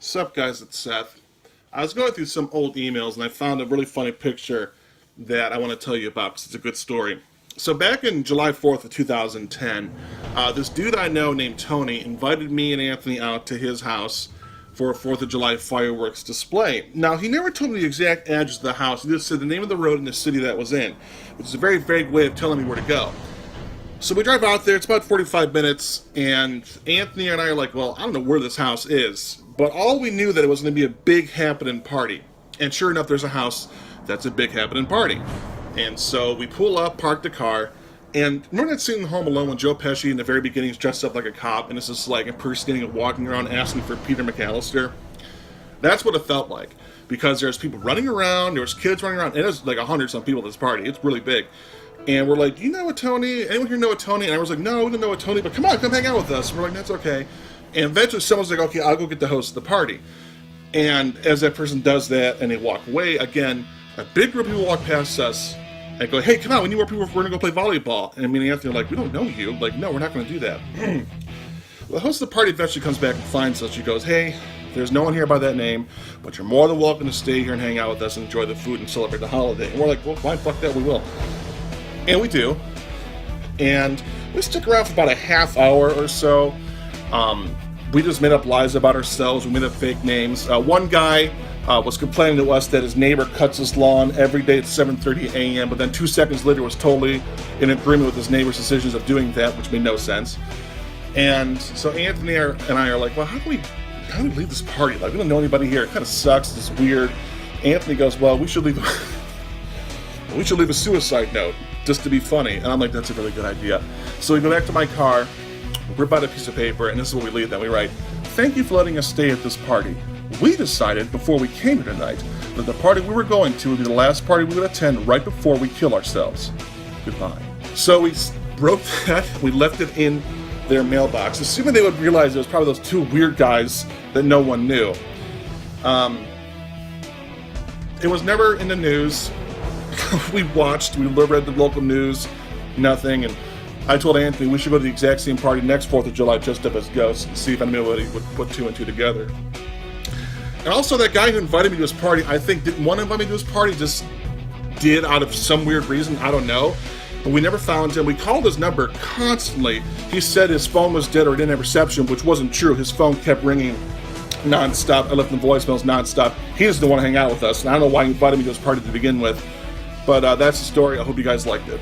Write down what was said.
Sup guys, it's Seth. I was going through some old emails and I found a really funny picture that I want to tell you about because it's a good story. So back in July 4th of 2010, this dude I know named Tony invited me and Anthony out to his house for a 4th of July fireworks display. Now, he never told me the exact address of the house. He just said the name of the road and the city that was in, which is a very vague way of telling me where to go. So we drive out there, it's about 45 minutes, and Anthony and I are like, well, I don't know where this house is, but all we knew that it was going to be a big happening party. And sure enough, there's a house that's a big happening party. And so we pull up, park the car, and remember that scene in Home Alone when Joe Pesci in the very beginning is dressed up like a cop and is just like impersonating and walking around asking for Peter McAllister? That's what it felt like, because there's people running around, there's kids running around, and there's like 100-some people at this party. It's really big. And we're like, you know a Tony? Anyone here know a Tony? And I was like, no, we don't know a Tony, but come on, come hang out with us. And we're like, that's okay. And eventually someone's like, okay, I'll go get the host of the party. And as that person does that and they walk away, again, a big group of people walk past us and go, hey, come on, we need more people, we're going to go play volleyball. And me and Anthony are like, we don't know you. Like, no, we're not going to do that. Well, the host of the party eventually comes back and finds us. She goes, hey, there's no one here by that name, but you're more than welcome to stay here and hang out with us and enjoy the food and celebrate the holiday. And we're like, well, fine, fuck that, we will. And we do. And we stick around for about a half hour or so. We just made up lies about ourselves. We made up fake names. One guy was complaining to us that his neighbor cuts his lawn every day at 7:30 a.m., but then 2 seconds later was totally in agreement with his neighbor's decisions of doing that, which made no sense. And so Anthony and I are like, well, how do we leave this party? Like, we don't know anybody here. It kind of sucks. It's weird. Anthony goes, well, we should leave a suicide note just to be funny. And I'm like, that's a really good idea. So we go back to my car, rip out a piece of paper, and this is what we leave them. We write, thank you for letting us stay at this party. We decided before we came here tonight that the party we were going to would be the last party we would attend right before we kill ourselves. Goodbye. So we wrote that, we left it in their mailbox, assuming they would realize it was probably those two weird guys that no one knew. It was never in the news. We read the local news, nothing, and I told Anthony we should go to the exact same party next 4th of July just up as ghosts and see if anybody would put two and two together. And also that guy who invited me to his party, I think didn't want to invite me to his party, just did out of some weird reason, I don't know. But we never found him. We called his number constantly. He said his phone was dead or it didn't have reception, which wasn't true. His phone kept ringing nonstop. I left him voicemails nonstop. He just didn't want to hang out with us, and I don't know why he invited me to his party to begin with. But that's the story. I hope you guys liked it.